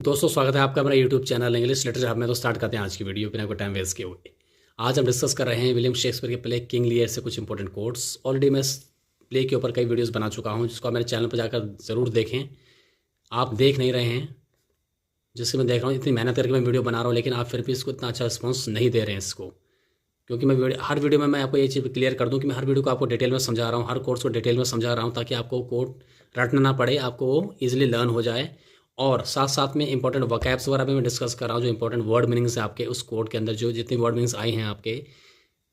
दोस्तों स्वागत है आपका मेरा YouTube channel English literature hub में। तो स्टार्ट करते हैं आज की वीडियो बिना कोई टाइम वेस्ट किए हुए। आज हम डिस्कस कर रहे हैं विलियम शेक्सपियर के प्ले किंग लियर से कुछ इंपॉर्टेंट कोट्स। ऑलरेडी मैं प्ले के ऊपर कई वीडियोस बना चुका हूं, जिसको आप मेरे चैनल पर जाकर ज़रूर देखें। आप देख नहीं रहे हैं, जिससे मैं देख रहा हूँ। इतनी मेहनत करके मैं वीडियो बना रहा हूँ, लेकिन आप फिर भी इसको इतना अच्छा रिस्पॉन्स नहीं दे रहे हैं इसको। क्योंकि हर वीडियो में मैं आपको ये चीज़ क्लियर कर दूँ कि मैं हर वीडियो को आपको डिटेल में समझा रहा हूँ, हर कोर्स को डिटेल में समझा रहा हूँ, ताकि आपको कोड रटना ना पड़े, आपको वो ईजिली लर्न हो जाए। और साथ साथ में इंपॉर्टेंट वकैब्स वगैरह भी मैं डिस्कस कर रहा हूँ, जो इंपॉर्टेंट वर्ड मीनिंग्स है आपके उस कोड के अंदर, जो जितनी वर्ड मीनिंग्स आई हैं आपके,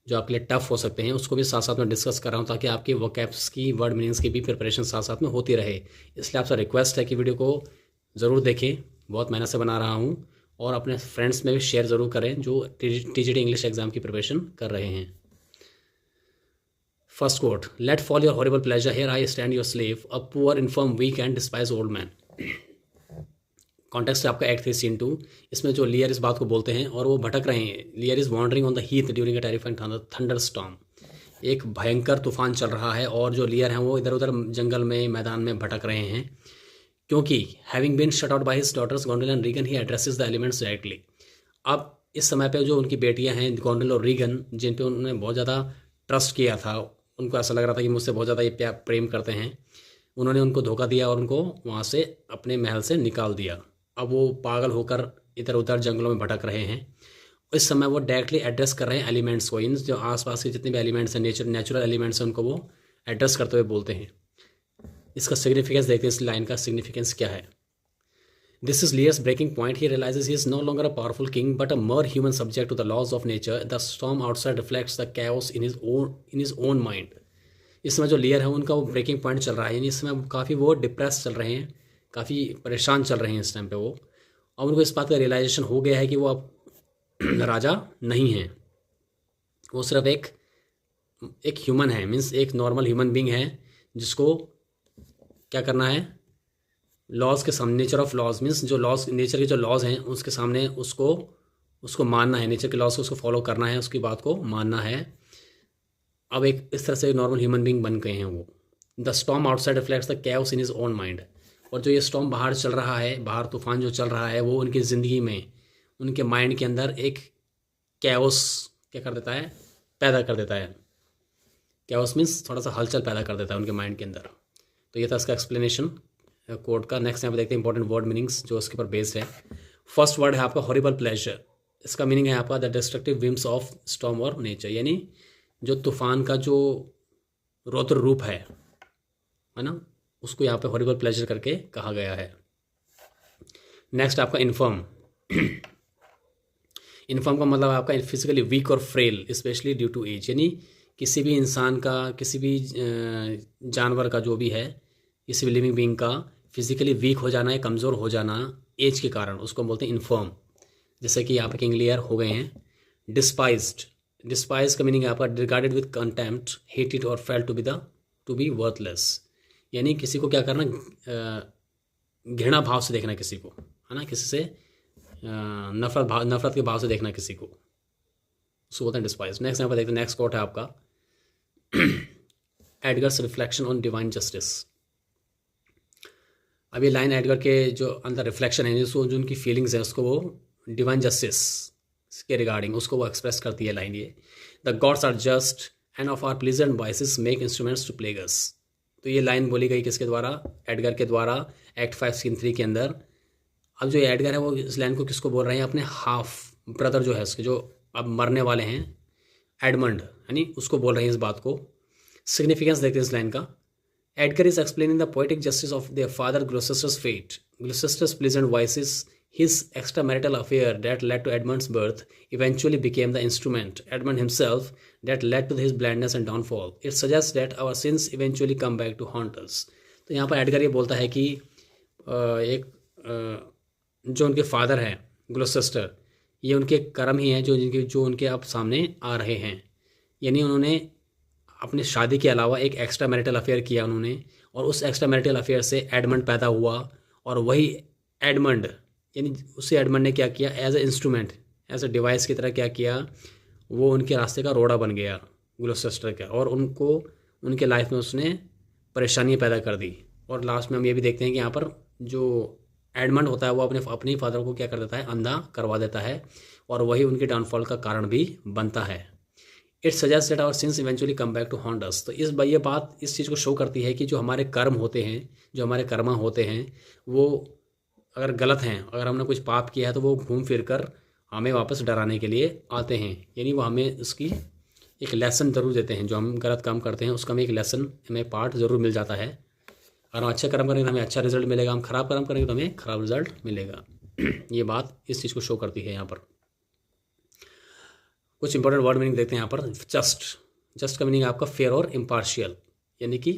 जो आपके लिए टफ हो सकते हैं, उसको भी साथ साथ में डिस्कस कर रहा हूँ, ताकि आपकी वकैब्स की, वर्ड मीनिंग्स की भी प्रिपरेशन साथ साथ में होती रहे। इसलिए आपसे रिक्वेस्ट है कि वीडियो को ज़रूर देखें, बहुत मेहनत से बना रहा हूँ। और अपने फ्रेंड्स में भी शेयर ज़रूर करें जो TGT इंग्लिश एग्जाम की प्रिपरेशन कर रहे हैं। First quote, let fall your horrible pleasure, here I stand your slave, a poor infirm weak and despise old man. Context है आपका एक्ट 3 सीन 2। इसमें जो लियर इस बात को बोलते हैं और वो भटक रहे हैं। Lear is wandering on the heath during a terrifying thunder storm. एक भयंकर तूफान चल रहा है और जो लियर हैं वो इधर उधर जंगल में, मैदान में भटक रहे हैं। क्योंकि having been shut out by his daughters Goneril and Regan, he addresses the elements directly. अब इस समय पे जो उनकी बेटियां हैं गोंडल और रीगन, जिन पे उन्होंने बहुत ज़्यादा ट्रस्ट किया था, उनको ऐसा लग रहा था कि मुझसे बहुत ज़्यादा ये प्रेम करते हैं, उन्होंने उनको धोखा दिया और उनको वहाँ से, अपने महल से निकाल दिया। अब वो पागल होकर इधर उधर जंगलों में भटक रहे हैं। इस समय वो डायरेक्टली एड्रेस कर रहे हैं एलिमेंट्स को, इन जो आसपास के जितने भी एलिमेंट्स हैं, नेचुरल एलिमेंट्स हैं, उनको वो एड्रेस करते हुए बोलते हैं। इसका सिग्निफिकेंस देखते हैं, इस लाइन का सिग्निफिकेंस क्या है। This is Lear's breaking point, he realizes he is no longer a powerful king but a mere human subject to the laws of nature. The storm outside reflects the chaos in his own mind. इस समय जो layer है उनका वो breaking point चल रहा है, यानी इस समय काफ़ी वो डिप्रेस चल रहे हैं, काफ़ी परेशान चल रहे हैं इस टाइम पे वो। और उनको इस बात का रियलाइजेशन हो गया है कि वो अब राजा नहीं है, वो सिर्फ एक ह्यूमन है, मीन्स एक नॉर्मल ह्यूमन बींग है, जिसको क्या करना है, लॉज के सामने, नेचर ऑफ लॉज मीन्स जो लॉज, नेचर के जो लॉज हैं उसके सामने उसको मानना है, नेचर के लॉज को उसको फॉलो करना है, उसकी बात को मानना है। अब एक इस तरह से नॉर्मल ह्यूमन बींग बन गए हैं वो। The storm outside reflects the chaos in his own mind. और जो ये स्टॉर्म बाहर चल रहा है, बाहर तूफान जो चल रहा है, वो उनकी ज़िंदगी में, उनके माइंड के अंदर एक कैओस क्या कर देता है, पैदा कर देता है। कैओस मीन्स थोड़ा सा हलचल पैदा कर देता है उनके माइंड के अंदर। तो ये था इसका एक्सप्लेनेशन कोड का। नेक्स्ट यहाँ पे देखते हैं इंपॉर्टेंट वर्ड मीनिंग्स जो उसके ऊपर बेस्ड है। फर्स्ट वर्ड है आपका हॉरिबल प्लेजर। इसका मीनिंग है आपका the destructive whims of storm और नेचर, यानी जो तूफान का जो रौद्र रूप है ना, उसको यहाँ पे हॉरिबल प्लेजर करके कहा गया है। नेक्स्ट आपका इन्फर्म। इन्फर्म का मतलब आपका फिजिकली वीक और frail, specially due to age, यानी किसी भी इंसान का, किसी भी जानवर का, जो भी है, किसी भी लिविंग बीइंग का फिजिकली वीक हो जाना या कमज़ोर हो जाना एज के कारण, उसको बोलते हैं इन्फर्म। जैसे कि यहाँ पे किंग लियर हो गए हैं। डिस्पाइज्ड, डिस्पाइज का मीनिंग है आपका रिगार्डेड विद कंटेम्प्ट, हेटेड और फेल्ट टू बी वर्थलेस, यानी किसी को क्या करना, घृणा भाव से देखना किसी को, है ना, किसी से नफरत के भाव से देखना किसी को, उसको बोलते हैं डिस्पाइज। नेक्स्ट यहाँ पर देखते हैं, नेक्स्ट कोट है आपका एडगर्स रिफ्लेक्शन ऑन डिवाइन जस्टिस। अब ये लाइन एडगर के जो अंदर रिफ्लेक्शन है, जो उनकी फीलिंग्स हैं, उसको वो डिवाइन जस्टिस के रिगार्डिंग उसको वो एक्सप्रेस करती है लाइन ये। The gods are just and of our pleasant vices make instruments to plague us. तो ये लाइन बोली गई किसके द्वारा, एडगर के द्वारा, एक्ट 5 सीन 3 के अंदर। अब जो एडगर है वो इस लाइन को किसको बोल रहे हैं, अपने हाफ ब्रदर जो है उसके, जो अब मरने वाले हैं, एडमंड, यानी उसको बोल रहे हैं इस बात को। सिग्निफिकेंस देखते हैं इस लाइन का। Edgar is explaining the poetic justice of their father Gloucester's fate. Gloucester's pleasant voices, his extramarital affair that led to Edmund's birth, eventually became the instrument, Edmund himself, that led to his blindness and downfall. It suggests that our sins eventually come back to haunt us. तो यहाँ पर Edgar ये बोलता है कि जो उनके father हैं ग्लोसेस्टर, ये उनके कर्म ही हैं जो उनके अब सामने आ रहे हैं। यानी उन्होंने अपने शादी के अलावा एक एक्स्ट्रा मैरिटल अफेयर किया उन्होंने, और उस एक्स्ट्रा मैरिटल अफेयर से एडमंड पैदा हुआ, और वही एडमंड, यानी उसे एडमंड ने क्या किया, as a instrument, as a device की तरह क्या किया, वो उनके रास्ते का रोड़ा बन गया ग्लोसेस्टर का, और उनको उनके लाइफ में उसने परेशानियाँ पैदा कर दी। और लास्ट में हम ये भी देखते हैं कि यहाँ पर जो एडमंड होता है वो अपने फादर को क्या कर देता है, अंधा करवा देता है, और वही उनके डाउनफॉल का कारण भी बनता है। It suggest that our sins eventually come back to haunt us. तो ये बात इस चीज़ को शो करती है कि जो हमारे कर्म होते हैं, जो हमारे कर्मा होते हैं, वो अगर गलत हैं, अगर हमने कुछ पाप किया है, तो वो घूम फिर कर हमें वापस डराने के लिए आते हैं। यानी वो हमें उसकी एक लेसन ज़रूर देते हैं। जो हम गलत काम करते हैं उसका हमें एक लेसन, हमें पार्ट ज़रूर मिल जाता है। अगर हम अच्छा कर्म करेंगे तो हमें अच्छा रिजल्ट मिलेगा, हम खराब कर्म करेंगे तो हमें खराब रिजल्ट मिलेगा। ये बात इस चीज़ को शो करती है। यहाँ पर कुछ इंपॉर्टेंट वर्ड मीनिंग देखते हैं यहाँ पर। जस्ट का मीनिंग आपका फेयर और इम्पार्शियल, यानी कि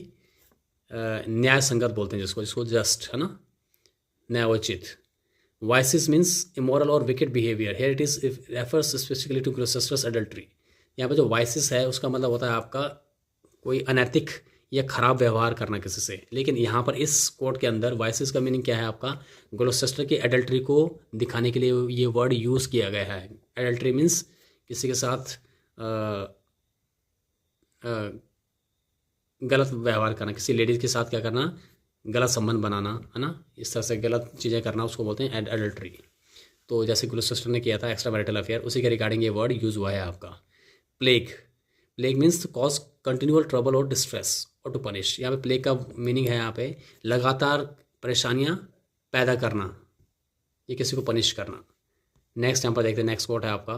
न्याय संगत बोलते हैं जिसको जस्ट, है ना, न्यायोचित। वाइसिस मीन्स इमोरल और wicked behaviour. Here it is refers specifically to Gloucester's adultery. यहाँ पे जो वाइसिस है उसका मतलब होता है आपका कोई अनैतिक या खराब व्यवहार करना किसी से। लेकिन यहाँ पर इस कोट के अंदर वाइसिस का मीनिंग क्या है आपका, ग्लोसेस्टर की एडल्ट्री को दिखाने के लिए ये वर्ड यूज़ किया गया है। एडल्ट्री मीन्स किसी के साथ गलत व्यवहार करना, किसी लेडीज़ के साथ क्या करना, गलत संबंध बनाना, है ना, इस तरह से गलत चीज़ें करना, उसको बोलते हैं एडल्ट्री। तो जैसे ग्लोसेस्टर ने किया था एक्स्ट्रा मैरिटल अफेयर, उसी के रिगार्डिंग ये वर्ड यूज़ हुआ है आपका। Plague means cause continual trouble और डिस्ट्रेस और टू पनिश। यहाँ पे प्लेग का मीनिंग है यहाँ पे लगातार परेशानियाँ पैदा करना, ये किसी को पनिश करना। नेक्स्ट यहाँ पर देखते हैं, नेक्स्ट कोट है आपका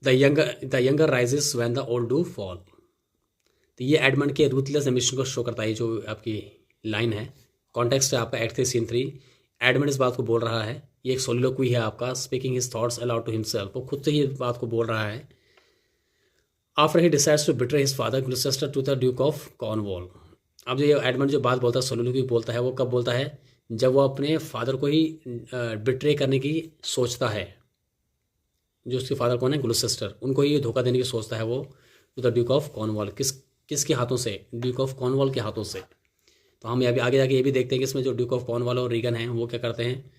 the younger rises when the old do fall. तो ये एडमंड के रूथलेस एम्बिशन को शो करता है। जो आपकी लाइन है, कॉन्टेक्स्ट है आपका एक्ट 3 सीन 3। एडमंड इस बात को बोल रहा है, ये एक सोलिलोक्वी है आपका, speaking his thoughts aloud to himself. वो खुद से ही इस बात को बोल रहा है। After he decides to betray his father Gloucester to the Duke of Cornwall. अब जो ये एडमंड जो बात बोलता है, सोलिलोक्वी बोलता है, वो कब बोलता है, जब वो अपने फादर को ही बिट्रे करने की सोचता है। जो उसके फादर कौन है, ग्लूसेस्टर, उनको ही धोखा देने की सोचता है वो, to the Duke of Cornwall. किसके हाथों से, ड्यूक ऑफ कॉर्नवॉल के हाथों से। तो हम अभी आगे जाके ये भी देखते हैं कि इसमें जो ड्यूक ऑफ कॉर्नवॉल और रीगन हैं वो क्या करते हैं,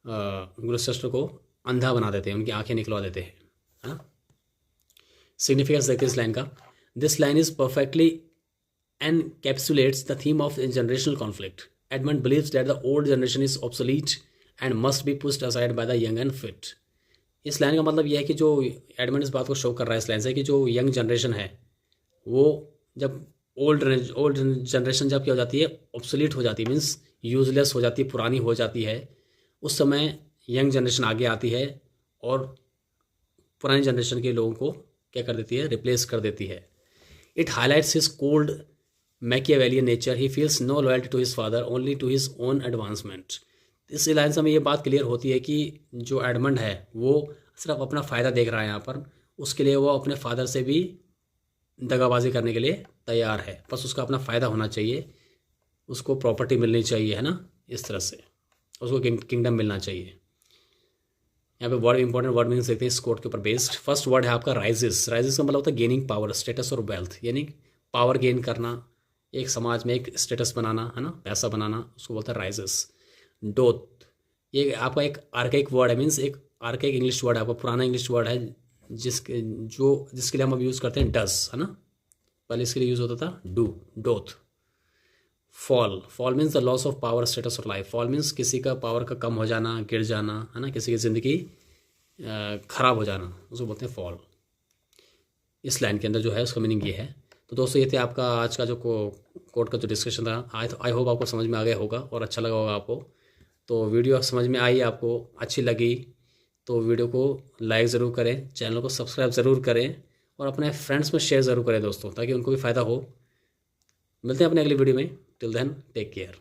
ग्लूसेस्टर को अंधा बना देते हैं, उनकी आंखें निकलवा देते हैं, है ना। सिग्निफिकेंस देखते हैं इस लाइन का। This line is perfectly encapsulates the theme of generational conflict. Edmund believes that the old generation is obsolete and must be pushed aside by the young and fit. इस लाइन का मतलब यह है कि जो एडमंड इस बात को शो कर रहा है इस लाइन से, कि जो यंग जनरेशन है वो जब ओल्ड जनरेशन जब क्या हो जाती है, ऑब्सोलीट हो जाती है, मीन्स यूजलेस हो जाती है, पुरानी हो जाती है, उस समय यंग जनरेशन आगे आती है और पुरानी जनरेशन के लोगों को क्या कर देती है, रिप्लेस कर देती है। It highlights his cold Machiavellian nature. He feels no loyalty to his father, only to his own advancement. इस लाइन से हमें ये बात क्लियर होती है कि जो एडमंड है वो सिर्फ अपना फ़ायदा देख रहा है यहाँ पर, उसके लिए वो अपने फादर से भी दगाबाजी करने के लिए तैयार है। बस उसका अपना फ़ायदा होना चाहिए, उसको प्रॉपर्टी मिलनी चाहिए, है ना, इस तरह से उसको किंगडम मिलना चाहिए। यहाँ पे वर्ड इंपॉर्टेंट वर्ड मीनिंग देखते हैं इस कोट के ऊपर बेस्ड। फर्स्ट वर्ड है आपका राइजेस। राइजेस का मतलब होता है गेनिंग पावर, स्टेटस और वेल्थ, यानी पावर गेन करना, एक समाज में एक स्टेटस बनाना, है ना, पैसा बनाना, उसको बोलता है राइजेस। डोथ, ये आपका एक आर्काइक वर्ड है, मीन्स एक आर्काइक इंग्लिश वर्ड है आपका, पुराना इंग्लिश वर्ड है जिसके लिए हम अब यूज़ करते हैं डस, है ना, पहले इसके लिए यूज़ होता था do, doth. Fall means the loss of power, status और लाइफ। फॉल मीन्स किसी का पावर का कम हो जाना, गिर जाना, है ना, किसी की ज़िंदगी ख़राब हो जाना, उसको बोलते हैं फॉल। इस लाइन के अंदर जो है उसका मीनिंग ये है। तो दोस्तों ये थे आपका आज का जो कोट का जो डिस्कशन था। आई होप आपको समझ में आ गया होगा और अच्छा लगा होगा आपको। तो वीडियो समझ में आई, आपको अच्छी लगी तो वीडियो को लाइक ज़रूर करें, चैनल को सब्सक्राइब ज़रूर करें और अपने फ्रेंड्स में शेयर ज़रूर करें दोस्तों, ताकि उनको भी फ़ायदा हो। मिलते हैं अपने अगली वीडियो में। Till then take care.